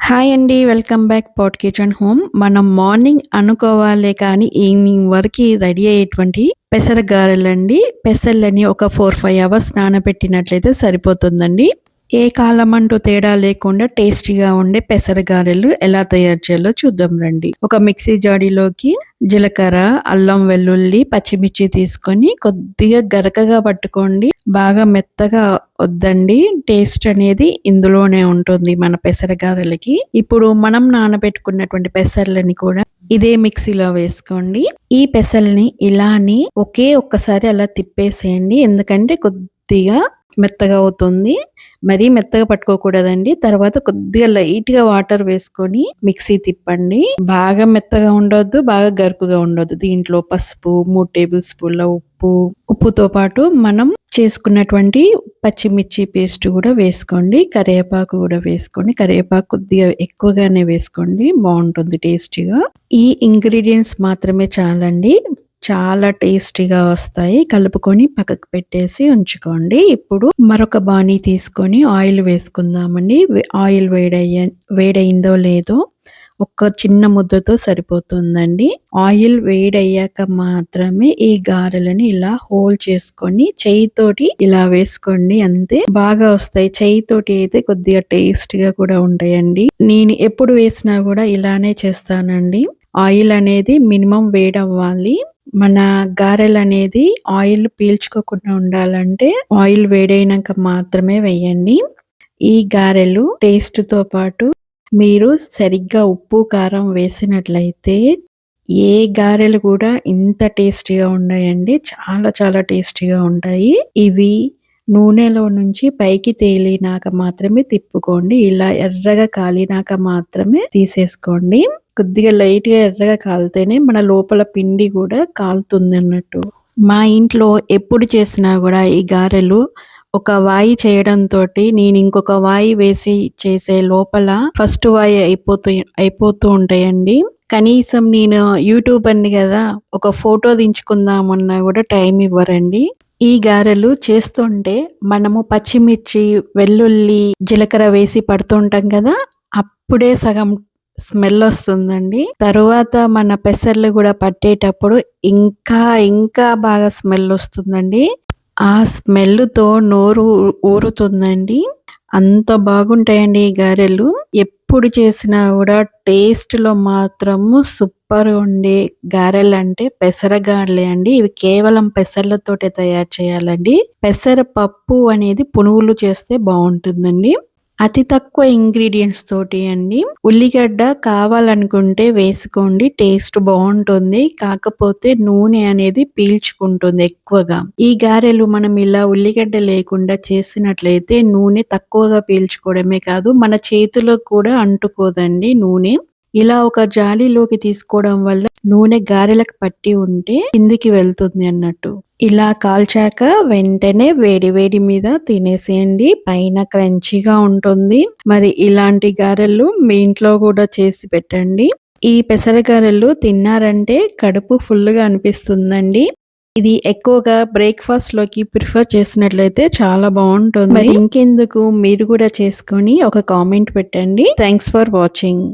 Hi అండి. Welcome back pot kitchen home. మనం morning అనుకోవాలే కానీ ఈవినింగ్ వరకి రెడీ అయ్యేటువంటి పెసర గారెలండి. పెసర్లని ఒక 4, 5 అవర్స్ నానబెట్టినట్లయితే సరిపోతుందండి. ఏ కాలం అంటూ తేడా లేకుండా టేస్టీగా ఉండే పెసర గారెలు ఎలా తయారు చేయాలో చూద్దాం రండి. ఒక మిక్సీ జాడీలోకి జీలకర్ర, అల్లం వెల్లుల్లి, పచ్చిమిర్చి తీసుకొని కొద్దిగా గరకగా పట్టుకోండి. బాగా మెత్తగా వద్దండి. టేస్ట్ అనేది ఇందులోనే ఉంటుంది మన పెసర గారెలకి. ఇప్పుడు మనం నానబెట్టుకున్నటువంటి పెసర్లని కూడా ఇదే మిక్సీలో వేసుకోండి. ఈ పెసల్ని ఇలానే ఒక్కసారి అలా తిప్పేసేయండి. ఎందుకంటే కొద్దిగా మెత్తగా అవుతుంది. మరీ మెత్తగా పట్టుకోకూడదండి. తర్వాత కొద్దిగా లైట్‌గా వాటర్ వేసుకొని మిక్సీ తిప్పండి. బాగా మెత్తగా ఉండొద్దు, బాగా గరుకుగా ఉండొద్దు. దీంట్లో పసుపు, 3 టేబుల్ స్పూన్ల ఉప్పుతో పాటు మనం చేసుకున్నటువంటి పచ్చిమిర్చి పేస్ట్ కూడా వేసుకోండి. కరివేపాకు కూడా వేసుకోండి. కరివేపాకు కొద్దిగా ఎక్కువగానే వేసుకోండి. బావుంటుంది టేస్టీగా. ఈ ఇంగ్రీడియెంట్స్ మాత్రమే చాలండి. చాలా టేస్టీగా వస్తాయి. కలుపుకొని పక్కకు పెట్టేసి ఉంచుకోండి. ఇప్పుడు మరొక బాణీ తీసుకొని ఆయిల్ వేసుకుందామండి. ఆయిల్ వేడయిందో లేదో ఒక చిన్న ముద్దతో సరిపోతుందండి. ఆయిల్ వేడయ్యాక మాత్రమే ఈ గారెలని ఇలా హోల్ చేసుకొని చెయ్యితోటి ఇలా వేసుకోండి. అంతే బాగా వస్తాయి. చెయ్యితోటి అయితే కొద్దిగా టేస్టీగా కూడా ఉంటాయండి. నేను ఎప్పుడు వేసినా కూడా ఇలానే చేస్తానండి. ఆయిల్ అనేది మినిమం వేడవ్వాలి. మన గారెలు అనేది ఆయిల్ పీల్చుకోకుండా ఉండాలంటే ఆయిల్ వేడైనాక మాత్రమే వేయండి. ఈ గారెలు టేస్ట్ తో పాటు మీరు సరిగ్గా ఉప్పు, కారం వేసినట్లయితే ఏ గారెలు కూడా ఇంత టేస్టీగా ఉన్నాయండి. చాలా చాలా టేస్టీగా ఉంటాయి. ఇవి నూనెలో నుంచి పైకి తేలినాక మాత్రమే తిప్పుకోండి. ఇలా ఎర్రగా కాలినాక మాత్రమే తీసేసుకోండి. కొద్దిగా లైట్‌గా ఎర్రగా కాలితేనే మన లోపల పిండి కూడా కాలుతుంది అన్నట్టు. మా ఇంట్లో ఎప్పుడు చేసినా కూడా ఈ గారెలు ఒక వాయి చేయడంతోటి నేను ఇంకొక వాయి వేసి చేసే లోపల ఫస్ట్ వాయి అయిపోతూ ఉంటాయండి. కనీసం నేను యూట్యూబర్‌ని కదా, ఒక ఫోటో దించుకుందామన్నా కూడా టైం ఇవ్వరండి. ఈ గారెలు చేస్తుంటే మనము పచ్చిమిర్చి, వెల్లుల్లి, జీలకర్ర వేసి పడుతుంటాం కదా, అప్పుడే సగం స్మెల్ వస్తుందండి. తరువాత మన పెసర్లు కూడా పట్టేటప్పుడు ఇంకా బాగా స్మెల్ వస్తుందండి. ఆ స్మెల్‌తో నోరు ఊరుతుందండి. అంత బాగుంటాయండి ఈ గారెలు. ఎప్పుడు చేసినా కూడా టేస్ట్‌లో మాత్రము సూపర్‌గా ఉండే గారెలంటే పెసర గారెలే అండి. ఇవి కేవలం పెసర్లతోటే తయారు చేయాలండి. పెసర పప్పు అనేది పునుగులు చేస్తే బావుంటుందండి. అతి తక్కువ ఇంగ్రీడియెంట్స్ తోటి అండి. ఉల్లిగడ్డ కావాలనుకుంటే వేసుకోండి. టేస్ట్ బావుంటుంది. కాకపోతే నూనె అనేది పీల్చుకుంటుంది ఎక్కువగా. ఈ గారెలు మనం ఇలా ఉల్లిగడ్డ లేకుండా చేసినట్లయితే నూనె తక్కువగా పీల్చుకోవడమే కాదు, మన చేతులకు కూడా అంటుకోదండి నూనె. ఇలా ఒక జాలీలోకి తీసుకోవడం వల్ల నూనె గారెలకు పట్టి ఉంటే కిందికి వెళ్తుంది అన్నట్టు. ఇలా కాల్చాక వెంటనే వేడి మీద తినేసేయండి. పైన క్రంచీగా ఉంటుంది. మరి ఇలాంటి గారెలు మీ ఇంట్లో కూడా చేసి పెట్టండి. ఈ పెసర గారెలు తిన్నారంటే కడుపు ఫుల్‌గా అనిపిస్తుందండి. ఇది ఎక్కువగా బ్రేక్‌ఫాస్ట్ లోకి ప్రిఫర్ చేసినట్లయితే చాలా బావుంటుంది. మరి ఇంకెందుకు, మీరు కూడా చేసుకొని ఒక కామెంట్ పెట్టండి. Thanks for watching.